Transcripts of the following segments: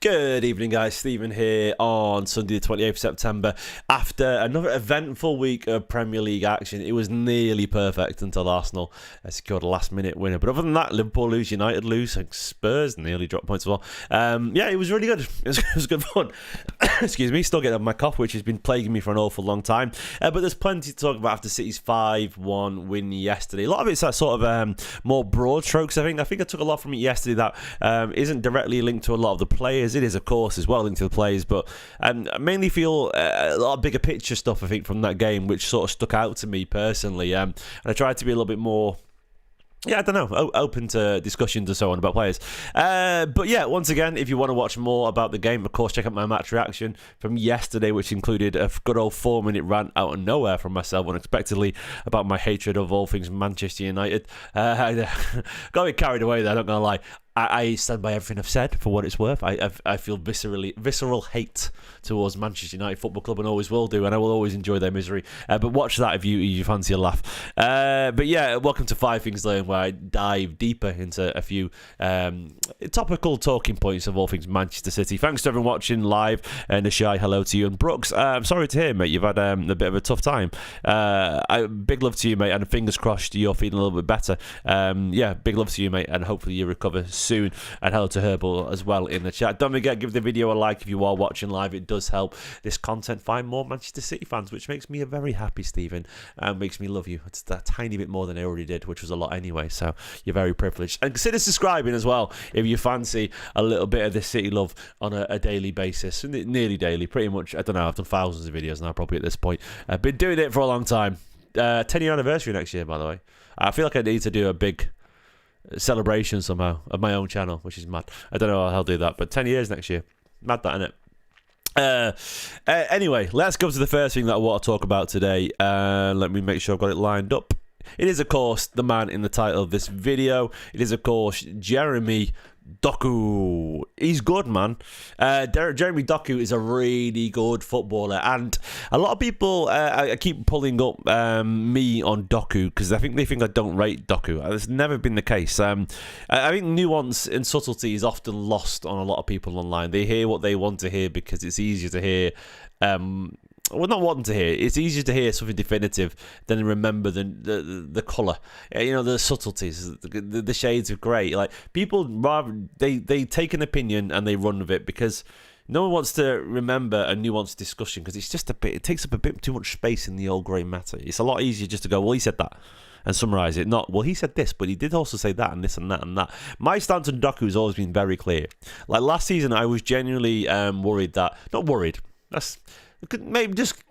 Good evening, guys. Stephen here on Sunday the 28th of September. After another eventful week of Premier League action, it was nearly perfect until Arsenal secured a last-minute winner. But other than that, Liverpool lose, United lose, and Spurs nearly dropped points as well. Yeah, it was really good. It was good fun. Excuse me, still getting over my cough, which has been plaguing me for an awful long time. But there's plenty to talk about after City's 5-1 win yesterday. A lot of it's that sort of more broad strokes, I think. I took a lot from it yesterday that isn't directly linked to a lot of the players. It is, of course, as well linked to the players, but I mainly feel a lot of bigger picture stuff, I think, from that game, which sort of stuck out to me personally. And I tried to be a little bit more, I don't know, open to discussions and so on about players. But yeah, once again, if you want to watch more about the game, of course, check out my match reaction from yesterday, which included a good old 4-minute rant out of nowhere from myself unexpectedly about my hatred of all things Manchester United. I got a bit carried away there, I'm not going to lie. I stand by everything I've said for what it's worth. I feel visceral hate towards Manchester United Football Club and always will do, and I will always enjoy their misery. But watch that if you fancy a laugh. But yeah, welcome to 5 Things Learned, where I dive deeper into a few topical talking points of all things Manchester City. Thanks to everyone watching live, and a shy hello to you. And Brooks, I'm sorry to hear, mate, you've had a bit of a tough time. Big love to you, mate, and fingers crossed you're feeling a little bit better. Yeah, big love to you, mate, and hopefully you recover soon. And hello to Herbal as well in the chat. Don't forget, give the video a like if you are watching live. It does help this content find more Manchester City fans, which makes me very happy, Stephen, and makes me love you. It's that tiny bit more than I already did, which was a lot anyway, so you're very privileged. And consider subscribing as well if you fancy a little bit of this City love on a daily basis, nearly daily, pretty much. I don't know, I've done thousands of videos now probably at this point. I've been doing it for a long time. 10-year anniversary next year, by the way. I feel like I need to do a big celebration somehow of my own channel, which is mad. I don't know how I'll do that, but 10 years next year, mad that, innit? Anyway, let's go to the first thing that I want to talk about today. Let me make sure I've got it lined up. It is, of course, the man in the title of this video. It is, of course, Jeremy Doku. He's good, man. Jeremy Doku is a really good footballer, and a lot of people I keep pulling up me on Doku because I think they think I don't rate Doku. That's never been the case. I think nuance and subtlety is often lost on a lot of people online. They hear what they want to hear because it's easier to hear. Well, not wanting to hear. It's easier to hear something definitive than remember the colour. You know, the subtleties, the shades of grey. Like, people rather they take an opinion and they run with it because no one wants to remember a nuanced discussion because it's just it takes up a bit too much space in the old grey matter. It's a lot easier just to go, well, he said that, and summarise it. Not, well, he said this, but he did also say that and this and that and that. My stance on Doku has always been very clear. Like last season, I was genuinely worried that, not worried, that's maybe just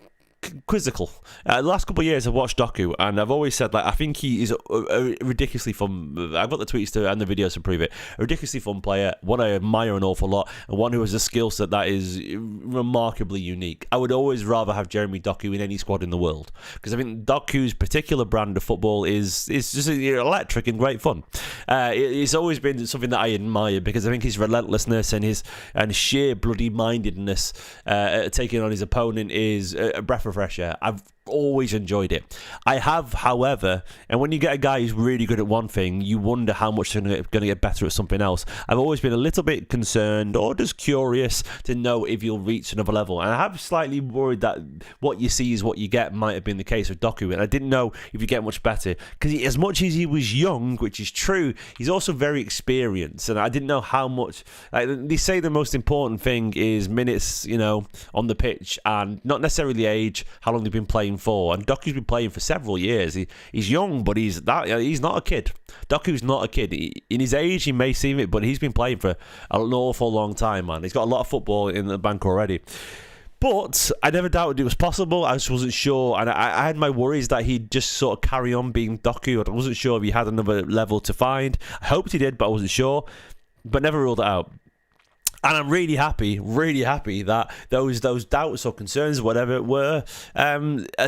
quizzical. The last couple of years I've watched Doku and I've always said, like, I think he is a ridiculously fun, I've got the tweets and the videos to prove it, a ridiculously fun player, one I admire an awful lot, and one who has a skill set that is remarkably unique. I would always rather have Jeremy Doku in any squad in the world because I think Doku's particular brand of football is just electric and great fun. It's always been something that I admire because I think his relentlessness and his sheer bloody mindedness taking on his opponent is a breath of fresh air. I've always enjoyed it. I have, however, and when you get a guy who's really good at one thing, you wonder how much they're going to get better at something else. I've always been a little bit concerned or just curious to know if you'll reach another level, and I have slightly worried that what you see is what you get might have been the case with Doku, and I didn't know if you get much better because as much as he was young, which is true, he's also very experienced, and I didn't know how much. Like, they say the most important thing is minutes, on the pitch, and not necessarily age, how long they've been playing for. And Doku's been playing for several years. He's young, but he's not a kid. Doku's not a kid. In his age, he may seem it, but he's been playing for an awful long time, man. He's got a lot of football in the bank already. But I never doubted it was possible. I just wasn't sure. And I had my worries that he'd just sort of carry on being Doku. I wasn't sure if he had another level to find. I hoped he did, but I wasn't sure. But never ruled it out. And I'm really happy that those doubts or concerns, whatever, were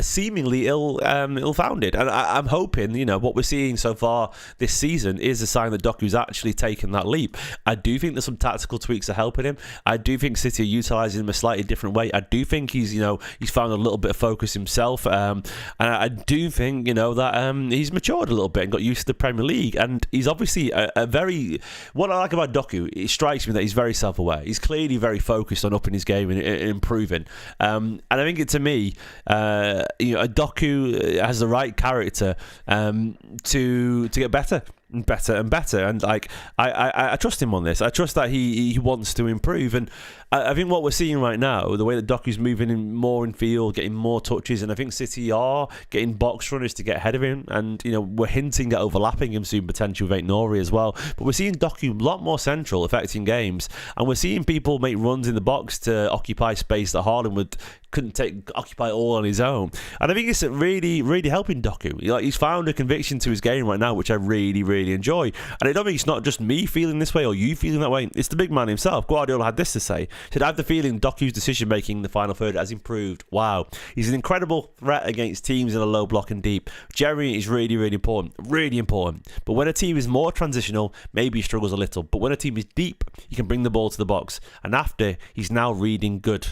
seemingly ill-founded. And I'm hoping, what we're seeing so far this season is a sign that Doku's actually taken that leap. I do think there's some tactical tweaks are helping him. I do think City are utilising him a slightly different way. I do think he's found a little bit of focus himself. And I do think, that he's matured a little bit and got used to the Premier League. And he's obviously a very... What I like about Doku, it strikes me that he's very self-aware. away. He's clearly very focused on upping his game and improving. And I think to me, Doku has the right character to get better and better and better. And like I trust him on this. I trust that he wants to improve. And I think what we're seeing right now, the way that Doku's moving in more in field, getting more touches, and I think City are getting box runners to get ahead of him. And we're hinting at overlapping him soon, potential with Nori as well. But we're seeing Doku a lot more central, affecting games, and we're seeing people make runs in the box to occupy space that Haaland couldn't occupy all on his own. And I think it's really, really helping Doku. He's found a conviction to his game right now, which I really, really enjoy. And I don't think it's not just me feeling this way or you feeling that way. It's the big man himself. Guardiola had this to say. He said, I have the feeling Doku's decision-making in the final third has improved. Wow. He's an incredible threat against teams in a low block and deep. Jeremy is really, really important. Really important. But when a team is more transitional, maybe he struggles a little. But when a team is deep, you can bring the ball to the box. And after, he's now reading good.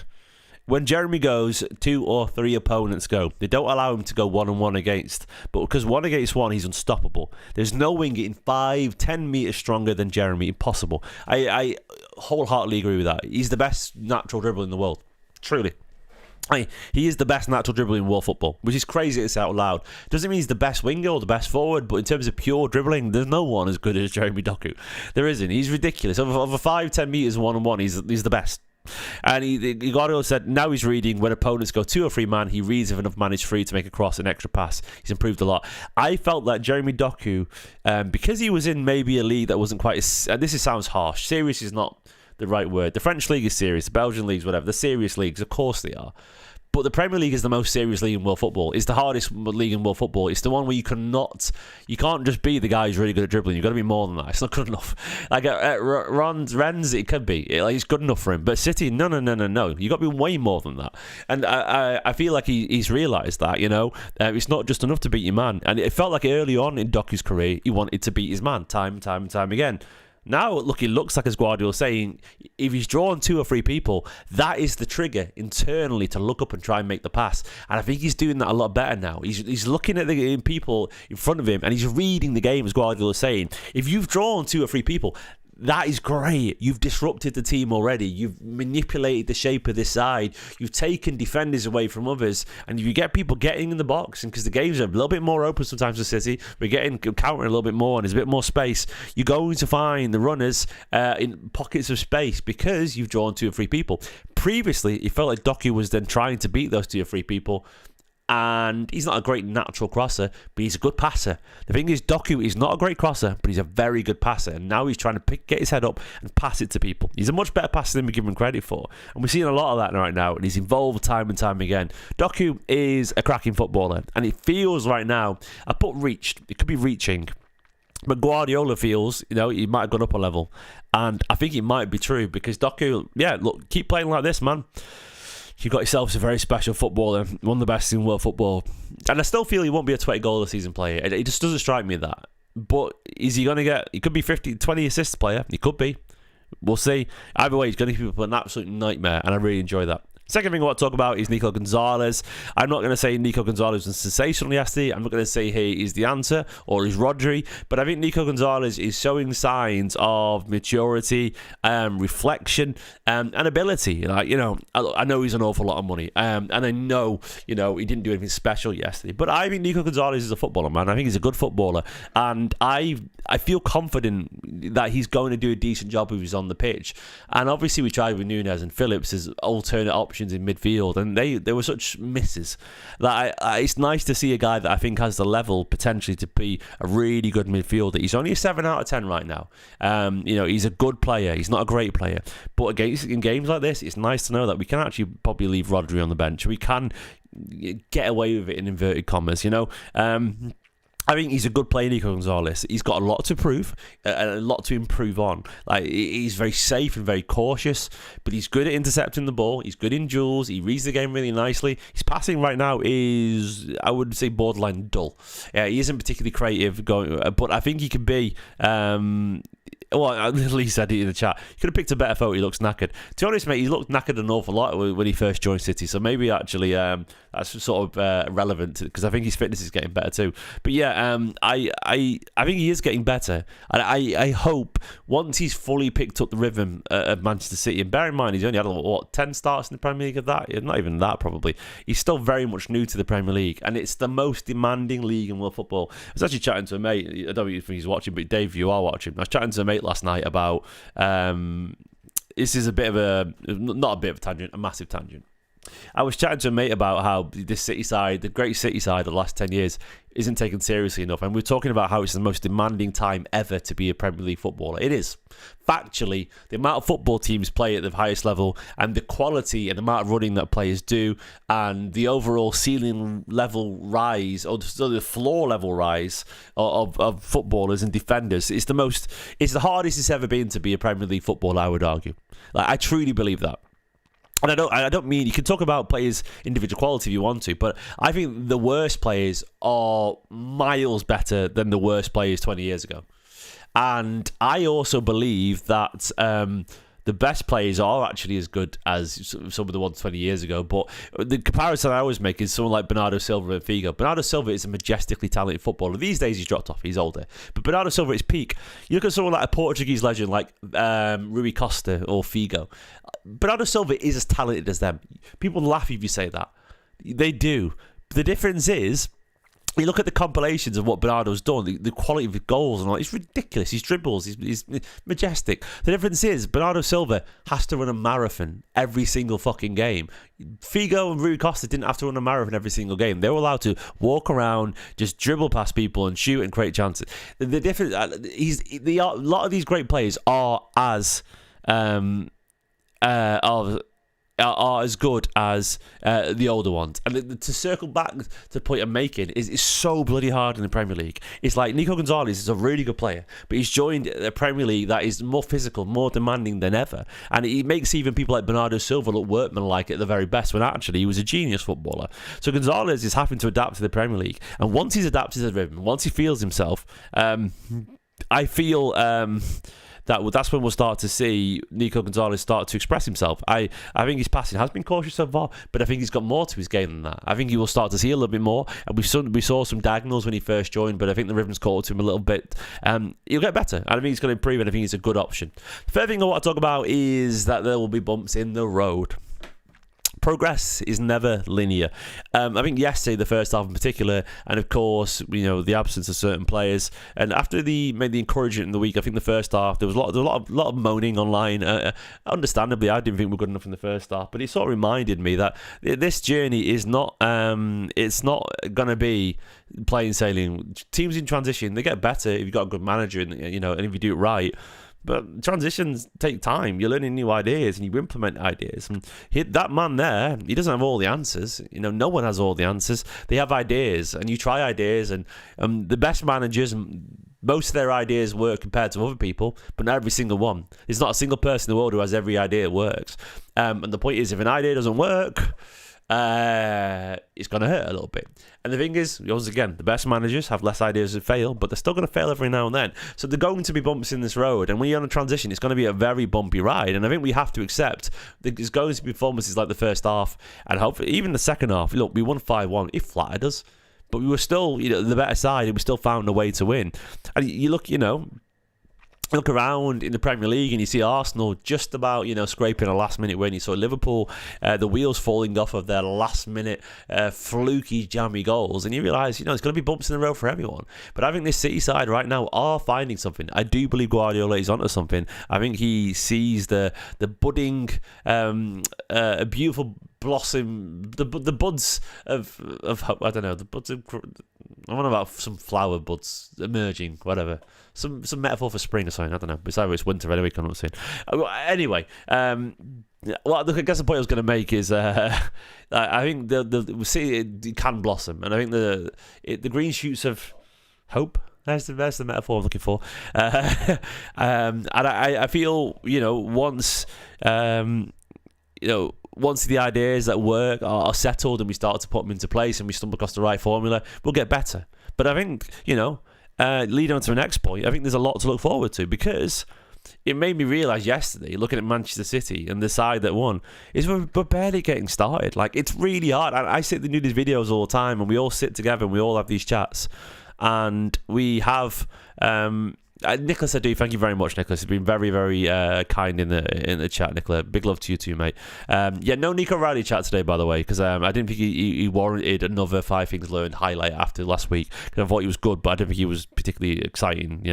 When Jeremy goes, 2 or 3 opponents go. They don't allow him to go 1-on-1 against. But because 1 against 1, he's unstoppable. There's no wing getting 5-10 metres stronger than Jeremy. Impossible. I wholeheartedly agree with that. He's the best natural dribbler in the world. Truly. He is the best natural dribbler in world football, which is crazy to say out loud. Doesn't mean he's the best winger or the best forward, but in terms of pure dribbling, there's no one as good as Jeremy Doku. There isn't. He's ridiculous. Over 5-10 metres 1-on-1, he's the best. And Guardiola said now he's reading when opponents go 2 or 3 man, he reads if enough man is free to make a cross, an extra pass. He's improved a lot. I felt that Jeremy Doku, because he was in maybe a league that wasn't quite as, and this sounds harsh, serious is not the right word. The French league is serious, the Belgian leagues, whatever, the serious leagues, of course they are. But the Premier League is the most serious league in world football. It's the hardest league in world football. It's the one where you can't just be the guy who's really good at dribbling. You've got to be more than that. It's not good enough. Like at Rennes, it could be. It's good enough for him. But City, no. You've got to be way more than that. And I feel like he's realised that, it's not just enough to beat your man. And it felt like early on in Doku's career, he wanted to beat his man time and time again. Now, look, it looks like, as Guardiola saying, if he's drawn 2 or 3 people, that is the trigger internally to look up and try and make the pass. And I think he's doing that a lot better now. He's looking at the people in front of him and he's reading the game, as Guardiola is saying. If you've drawn 2 or 3 people, that is great. You've disrupted the team already. You've manipulated the shape of this side. You've taken defenders away from others. And if you get people getting in the box, and because the games are a little bit more open sometimes for City, we're getting countering a little bit more and there's a bit more space, you're going to find the runners in pockets of space because you've drawn 2 or 3 people. Previously, it felt like Doku was then trying to beat those 2 or 3 people. And he's not a great natural crosser, but he's a good passer. The thing is, Doku is not a great crosser, but he's a very good passer. And now he's trying to get his head up and pass it to people. He's a much better passer than we give him credit for. And we're seeing a lot of that right now. And he's involved time and time again. Doku is a cracking footballer. And it feels right now, I put reached. It could be reaching. But Guardiola feels, he might have gone up a level. And I think it might be true because Doku, look, keep playing like this, man. You've got yourself a very special footballer, one of the best in world football. And I still feel he won't be a 20-goal a season player. It just doesn't strike me that. But is he going to get... He could be 20 assists player. He could be. We'll see. Either way, he's going to give people an absolute nightmare, and I really enjoy that. Second thing I want to talk about is Nico Gonzalez. I'm not going to say Nico Gonzalez was sensational yesterday. I'm not going to say he is the answer or he's Rodri. But I think Nico Gonzalez is showing signs of maturity, reflection, and ability. I know he's an awful lot of money. And I know, he didn't do anything special yesterday. But I think Nico Gonzalez is a footballer, man. I think he's a good footballer. And I feel confident that he's going to do a decent job if he's on the pitch. And obviously we tried with Nunes and Phillips as alternate options in midfield, and they were such misses that it's nice to see a guy that I think has the level potentially to be a really good midfielder. He's only a 7 out of 10 right now. He's a good player. He's not a great player, but in games like this, it's nice to know that we can actually probably leave Rodri on the bench. We can get away with it in inverted commas. I think he's a good player, Nico Gonzalez. He's got a lot to prove, a lot to improve on. Like, he's very safe and very cautious, but he's good at intercepting the ball. He's good in duels. He reads the game really nicely. His passing right now is, I would say, borderline dull. He isn't particularly creative, but I think he can be. well, at least said it in the chat. You could have picked a better photo. He looks knackered. To be honest, mate, he looked knackered an awful lot when he first joined City. So maybe actually that's sort of relevant because I think his fitness is getting better too. But yeah, I think he is getting better, and I hope once he's fully picked up the rhythm of Manchester City. And bear in mind, he's only had 10 starts in the Premier League of that. Not even that probably. He's still very much new to the Premier League, and it's the most demanding league in world football. I was actually chatting to a mate. I don't know if he's watching, but Dave, you are watching. I was chatting to a mate last night about this is a bit of a, not a bit of a tangent, a massive tangent. I was chatting to a mate about how this City side, the great City side of the last 10 years, isn't taken seriously enough. And we're talking about how it's the most demanding time ever to be a Premier League footballer. It is. Factually, the amount of football teams play at the highest level and the quality and the amount of running that players do and the overall ceiling level rise or the floor level rise of footballers and defenders, it's the hardest it's ever been to be a Premier League footballer, I would argue. Like, I truly believe that. And I don't mean, you can talk about players' individual quality if you want to, but I think the worst players are miles better than the worst players 20 years ago. And I also believe that the best players are actually as good as some of the ones 20 years ago. But the comparison I always make is someone like Bernardo Silva and Figo. Bernardo Silva is a majestically talented footballer. These days he's dropped off, he's older. But Bernardo Silva at his peak, you look at someone like a Portuguese legend like Rui Costa or Figo. Bernardo Silva is as talented as them. People laugh if you say that. They do. But the difference is, you look at the compilations of what Bernardo's done, the quality of his goals and all, it's ridiculous. His dribbles, he's majestic. The difference is, Bernardo Silva has to run a marathon every single fucking game. Figo and Rui Costa didn't have to run a marathon every single game. They were allowed to walk around, just dribble past people and shoot and create chances. The difference, a lot of these great players are as good as the older ones. And to circle back to the point I'm making is so bloody hard in the Premier League. It's like Nico Gonzalez is a really good player, but he's joined a Premier League that is more physical, more demanding than ever. And it makes even people like Bernardo Silva look workmanlike at the very best, when actually he was a genius footballer. So Gonzalez is having to adapt to the Premier League. And once he's adapted to the rhythm, once he feels himself, I feel that's when we'll start to see Nico Gonzalez start to express himself. I think his passing has been cautious so far, but I think he's got more to his game than that. I think he will start to see a little bit more. And we saw some diagonals when he first joined, but I think the rhythm's caught to him a little bit. He'll get better, and I think he's going to improve, and I think he's a good option. The third thing I want to talk about is that there will be bumps in the road. Progress is never linear. I think yesterday, the first half in particular, and of course, the absence of certain players, and after made the encouragement in the week, I think the first half there was a lot of moaning online. Understandably, I didn't think we were good enough in the first half, but it sort of reminded me that this journey is not. It's not going to be plain sailing. Teams in transition, they get better if you've got a good manager, and if you do it right. But transitions take time. You're learning new ideas and you implement ideas. And that man there, he doesn't have all the answers. No one has all the answers. They have ideas, and you try ideas. And the best managers, most of their ideas work compared to other people, but not every single one. There's not a single person in the world who has every idea that works. And the point is, if an idea doesn't work, it's going to hurt a little bit. And the thing is, once again, the best managers have less ideas that fail, but they're still going to fail every now and then. So they're going to be bumps in this road. And when you're on a transition, it's going to be a very bumpy ride. And I think we have to accept that there's going to be performances like the first half, and hopefully even the second half. Look, we won 5-1. It flattered us, but we were still, the better side, and we still found a way to win. And you look around in the Premier League and you see Arsenal just about, scraping a last-minute win. You saw Liverpool, the wheels falling off of their last-minute fluky, jammy goals. And you realise, it's going to be bumps in the road for everyone. But I think this City side right now are finding something. I do believe Guardiola is onto something. I think he sees the budding, a beautiful blossom, the buds of I don't know, the buds of, I don't know about some flower buds emerging, whatever. Some metaphor for spring or something, I don't know. Besides, it's winter anyway, I'm not saying. Anyway, well, I guess the point I was going to make is I think we see it can blossom, and I think the green shoots of hope. That's the metaphor I'm looking for. And I feel, once once the ideas that work are settled and we start to put them into place and we stumble across the right formula, we'll get better. But I think, leading on to the next point, I think there's a lot to look forward to, because it made me realise yesterday, looking at Manchester City and the side that won, is we're barely getting started. Like, it's really hard. I sit and do these videos all the time, and we all sit together and we all have these chats, and we have Nicholas, I do thank you very much, Nicholas. He's been very, very kind in the chat, Nicola. Big love to you too, mate. No Nico Riley chat today, by the way, because I didn't think he warranted another 5 Things Learned highlight after last week, because I thought he was good, but I didn't think he was particularly exciting,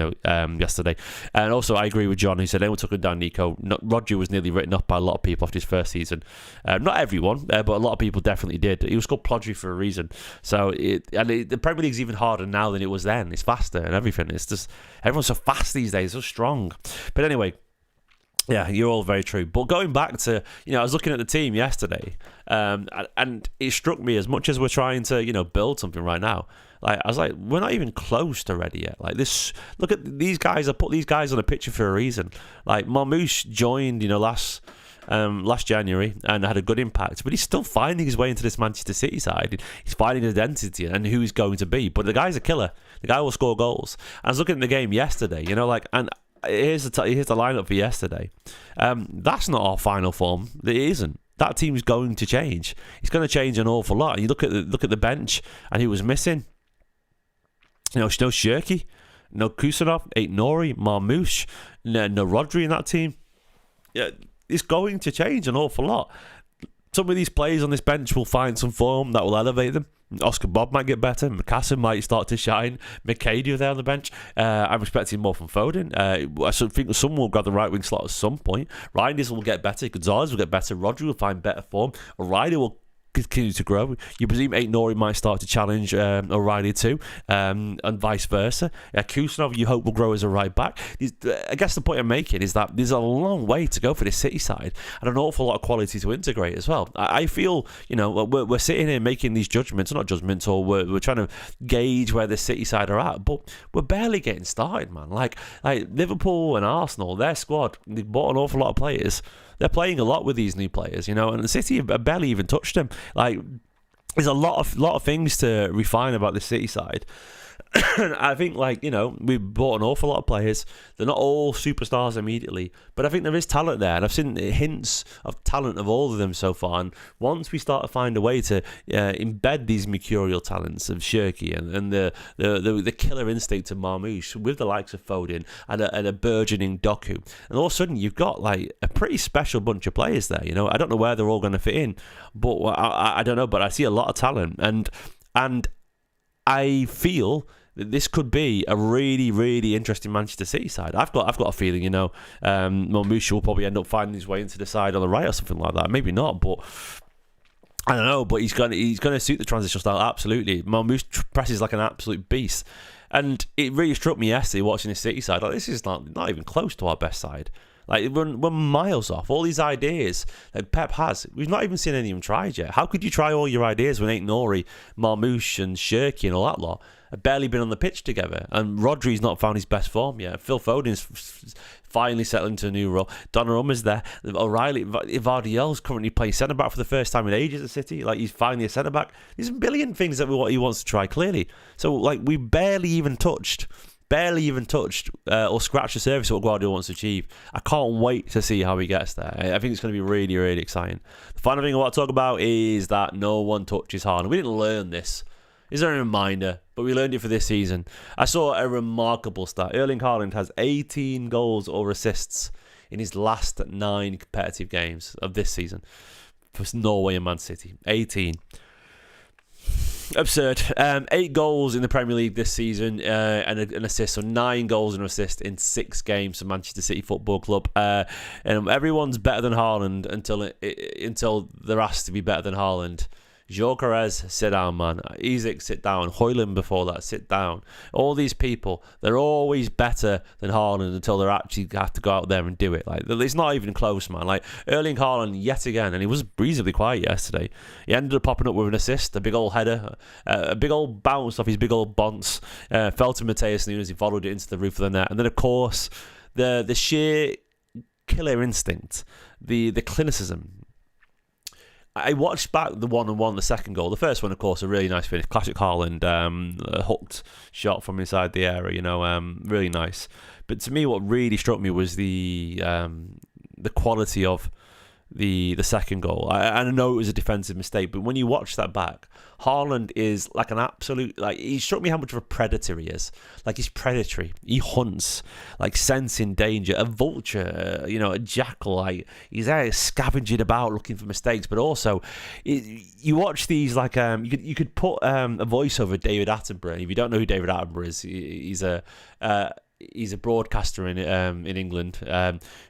yesterday. And also, I agree with John, who said anyone took him down Nico. Roger was nearly written up by a lot of people after his first season. Not everyone, but a lot of people definitely did. He was called Plodry for a reason. So the Premier League's even harder now than it was then. It's faster and everything. It's just everyone's so fast these days, so strong. But anyway, yeah, you're all very true. But going back to, I was looking at the team yesterday, and it struck me, as much as we're trying to, build something right now, like, I was like, we're not even close to ready yet. Like, this, look at these guys. I put these guys on a picture for a reason. Like, Marmoush joined, last January and had a good impact, but he's still finding his way into this Manchester City side. He's finding his identity and who he's going to be. But the guy's a killer. The guy will score goals. I was looking at the game yesterday, and here's the lineup for yesterday. That's not our final form. It isn't. That team's going to change. It's going to change an awful lot. And you look at the bench, and who was missing? No Shirky, no Kusanov, Ait Nori, Marmoush, no Rodri in that team. Yeah. It's going to change an awful lot. Some of these players on this bench will find some form that will elevate them. Oscar Bob might get better. McCassin might start to shine. McCadia there on the bench. I'm expecting more from Foden. I think someone will grab the right wing slot at some point. Reinders will get better. Gonzalez will get better. Rodri will find better form. O'Reilly will continue to grow. You presume Ait Nori might start to challenge O'Reilly too, and vice versa. Kusanov, you hope, will grow as a right back. I guess the point I'm making is that there's a long way to go for this City side, and an awful lot of quality to integrate as well. I feel, we're sitting here making these judgments, not judgments, or we're trying to gauge where the City side are at, but we're barely getting started, man. Like Liverpool and Arsenal, their squad, they've bought an awful lot of players. They're playing a lot with these new players, and the City have barely even touched them. Like, there's a lot of things to refine about the City side. I think, we've bought an awful lot of players. They're not all superstars immediately, but I think there is talent there, and I've seen hints of talent of all of them so far. And once we start to find a way to embed these mercurial talents of Shirky and the killer instinct of Marmoush with the likes of Foden and a burgeoning Doku, and all of a sudden you've got a pretty special bunch of players there. I don't know where they're all going to fit in, but I don't know. But I see a lot of talent, and I feel this could be a really, really interesting Manchester City side. I've got a feeling, Marmoush will probably end up finding his way into the side on the right or something like that. Maybe not, but I don't know. But he's going to suit the transitional style absolutely. Marmoush presses like an absolute beast, and it really struck me yesterday watching the City side. Like, this is not even close to our best side. Like, we're miles off. All these ideas that Pep has, we've not even seen any of them tried yet. How could you try all your ideas when Ait Nori, Marmoush and Shirky and all that lot have barely been on the pitch together? And Rodri's not found his best form yet. Phil Foden's finally settled into a new role. Donnarumma's there. O'Reilly, Vardiel's currently playing centre-back for the first time in ages at City. Like, he's finally a centre-back. There's a billion things that he wants to try, clearly. So, we barely even touched or scratched the surface of what Guardiola wants to achieve. I can't wait to see how he gets there. I think it's going to be really, really exciting. The final thing I want to talk about is that no one touches Haaland. We didn't learn this. Is there a reminder? But we learned it for this season. I saw a remarkable stat. Erling Haaland has 18 goals or assists in his last 9 competitive games of this season for Norway and Man City. 18. Absurd. 8 goals in the Premier League this season and an assist. So 9 goals and an assist in 6 games for Manchester City Football Club. And everyone's better than Haaland until they're asked to be better than Haaland. Gyökeres, sit down, man. Isak, sit down. Haaland before that, sit down. All these people, they're always better than Haaland until they actually have to go out there and do it. Like, it's not even close, man. Like, Erling Haaland, yet again, and he was reasonably quiet yesterday. He ended up popping up with an assist, a big old header, a big old bounce off his big old bonce. Fell to Mateus Nunes, he followed it into the roof of the net. And then, of course, the sheer killer instinct, the clinicism. I watched back the 1-1, the second goal. The first one, of course, a really nice finish. Classic Haaland, a hooked shot from inside the area, really nice. But to me, what really struck me was the quality of the second goal. I know it was a defensive mistake, but when you watch that back, Haaland is like an absolute, he struck me how much of a predator he is. Like, he's predatory. He hunts, sensing danger. A vulture, a jackal. He's there scavenging about looking for mistakes, but also you watch these you could put a voice over David Attenborough. If you don't know who David Attenborough is, he's a broadcaster in England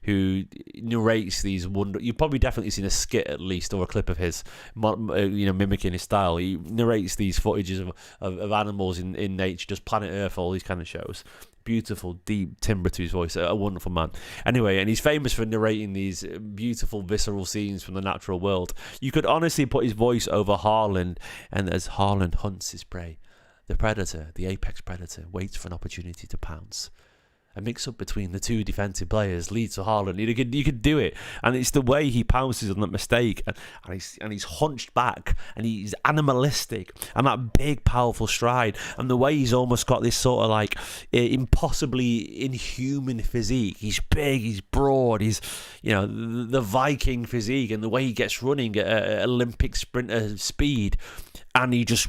who narrates these You've probably definitely seen a skit at least, or a clip of his, mimicking his style. He narrates these footages of animals in nature, just Planet Earth, all these kind of shows. Beautiful, deep timbre to his voice. A wonderful man. Anyway, and he's famous for narrating these beautiful, visceral scenes from the natural world. You could honestly put his voice over Haaland, and as Haaland hunts his prey, the predator, the apex predator, waits for an opportunity to pounce. A mix-up between the two defensive players leads to Haaland. You could do it, and it's the way he pounces on that mistake, and he's hunched back, and he's animalistic, and that big, powerful stride, and the way he's almost got this sort of impossibly inhuman physique. He's big, he's broad, he's the Viking physique, and the way he gets running at Olympic sprinter speed. And he just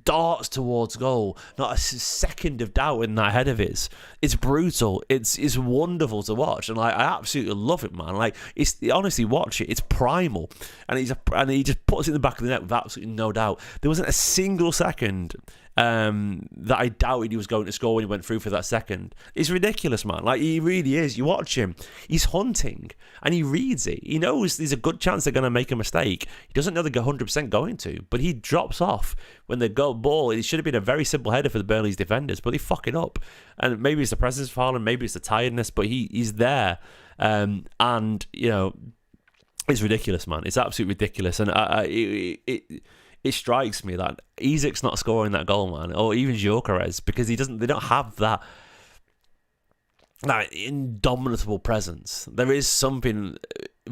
darts towards goal. Not a second of doubt in that head of his. It's brutal. It's wonderful to watch, and I absolutely love it, man. Honestly, watch it. It's primal, and he just puts it in the back of the net with absolutely no doubt. There wasn't a single second that I doubted he was going to score when he went through for that second. It's ridiculous, man. He really is. You watch him, he's hunting, and he reads it. He knows there's a good chance they're going to make a mistake. He doesn't know they're 100% going to, but he drops off when they go ball. It should have been a very simple header for the Burnley's defenders, but they fuck it up. And maybe it's the presence of Haaland, maybe it's the tiredness, but he's there. And it's ridiculous, man. It's absolutely ridiculous. And it strikes me that Isak's not scoring that goal, man, or even Gyökeres, because they don't have that indomitable presence. There is something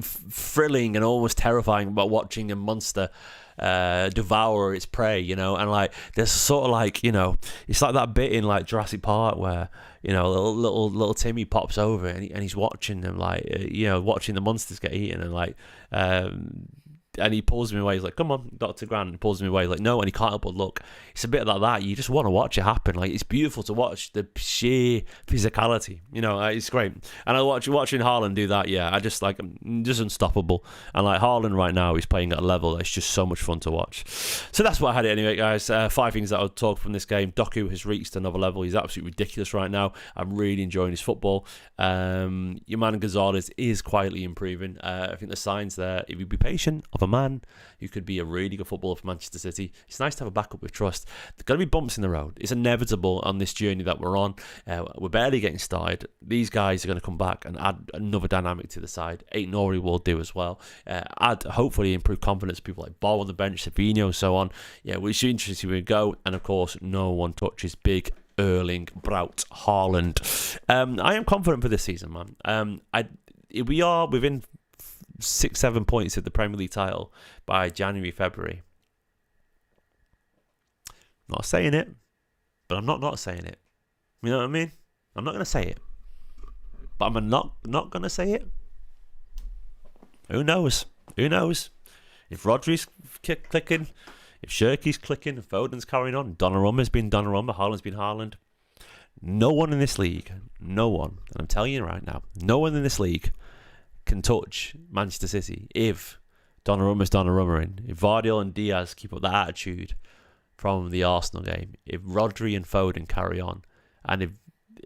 thrilling and almost terrifying about watching a monster devour its prey, and there's sort of it's like that bit in Jurassic Park where little Timmy pops over and he's watching them watching the monsters get eaten, and he pulls me away. He's like, "Come on, Dr. Grant." He pulls me away. He's like, "No," and he can't help but look. It's a bit like that. You just want to watch it happen. It's beautiful to watch the sheer physicality. It's great. And watching Haaland do that. Yeah, I just just unstoppable. And Haaland right now, he's playing at a level that's just so much fun to watch. So that's what I had it anyway, guys. 5 things that I'll talk from this game. Doku has reached another level. He's absolutely ridiculous right now. I'm really enjoying his football. Your man Gonzalez is quietly improving. I think the signs there, if you be patient, of a man who could be a really good footballer for Manchester City. It's nice to have a backup with trust. There's going to be bumps in the road. It's inevitable on this journey that we're on. We're barely getting started. These guys are going to come back and add another dynamic to the side. Aït-Nouri will do as well. Add, hopefully, improve confidence. People like Ball on the bench, Savino, so on. Yeah, we should interesting we go. And of course, no one touches big Erling Braut Haaland. I am confident for this season, man. We are within 6-7 points of the Premier League title by January, February. Not saying it, but I'm not saying it. You know what I mean? I'm not going to say it, but I'm not going to say it. Who knows? If Rodri's clicking, if Shirky's clicking, if Foden's carrying on, Donnarumma's been Donnarumma, Haaland's been Haaland. No one in this league, no one, and I'm telling you right now, no one in this league can touch Manchester City if Donnarumma's Donnarumma, if Guardiola and Diaz keep up that attitude from the Arsenal game, if Rodri and Foden carry on, and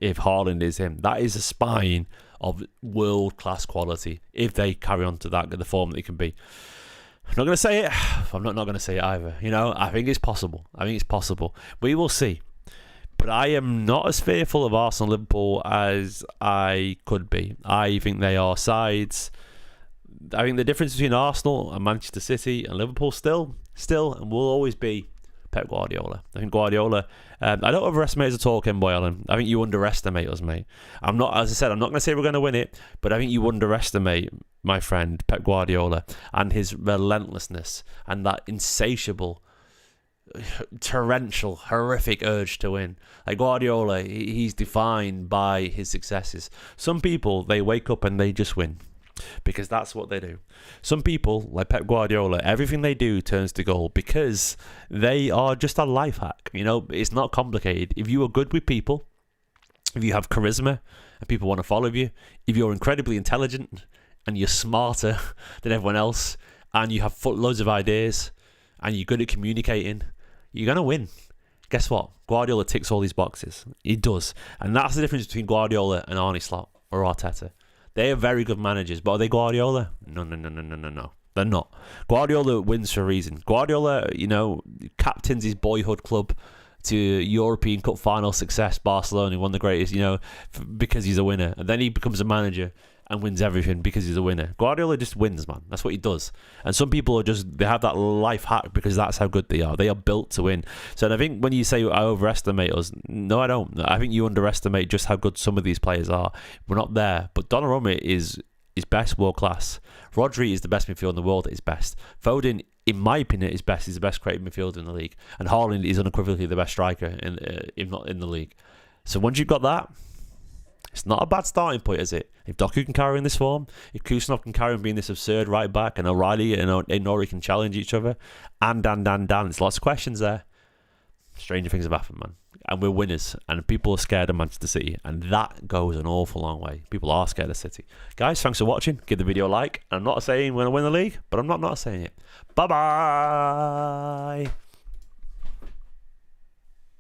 if Haaland is him, that is a spine of world-class quality if they carry on to that, the form that they can be. I'm not going to say it. I'm not going to say it either. I think it's possible. We will see. But I am not as fearful of Arsenal Liverpool as I could be. I think they are sides. I think the difference between Arsenal and Manchester City and Liverpool still and will always be Pep Guardiola. I think Guardiola, I don't overestimate us at all, Ken Boylan. I think you underestimate us, mate. As I said, I'm not going to say we're going to win it, but I think you underestimate my friend Pep Guardiola, and his relentlessness and that insatiable, torrential, horrific urge to win. Like Guardiola, he's defined by his successes. Some people, they wake up and they just win because that's what they do. Some people, like Pep Guardiola, everything they do turns to gold because they are just a life hack. You know, it's not complicated. If you are good with people, if you have charisma and people want to follow you, if you're incredibly intelligent and you're smarter than everyone else, and you have loads of ideas, and you're good at communicating, you're going to win. Guess what? Guardiola ticks all these boxes. He does. And that's the difference between Guardiola and Arne Slot or Arteta. They are very good managers, but are they Guardiola? No. They're not. Guardiola wins for a reason. Guardiola, you know, captains his boyhood club to European Cup final success, Barcelona, one of the greatest, you know, because he's a winner. And then he becomes a manager and wins everything because he's a winner. Guardiola just wins, man. That's what he does. And some people are just, they have that life hack because that's how good they are. They are built to win. So and I think when you say I overestimate us, no, I don't. I think you underestimate just how good some of these players are. We're not there. But Donnarumma is best, world class. Rodri is the best midfielder in the world at his best. Foden, in my opinion, at his best, is the best creative midfielder in the league. And Haaland is unequivocally the best striker, if not in the league. So once you've got that, it's not a bad starting point, is it? If Doku can carry in this form, if Kusanov can carry on being this absurd right back, and O'Reilly and Nori can challenge each other, and there's lots of questions there. Stranger things have happened, man. And we're winners, and people are scared of Manchester City, and that goes an awful long way. People are scared of City. Guys, thanks for watching. Give the video a like. I'm not saying we're going to win the league, but I'm not saying it. Bye-bye.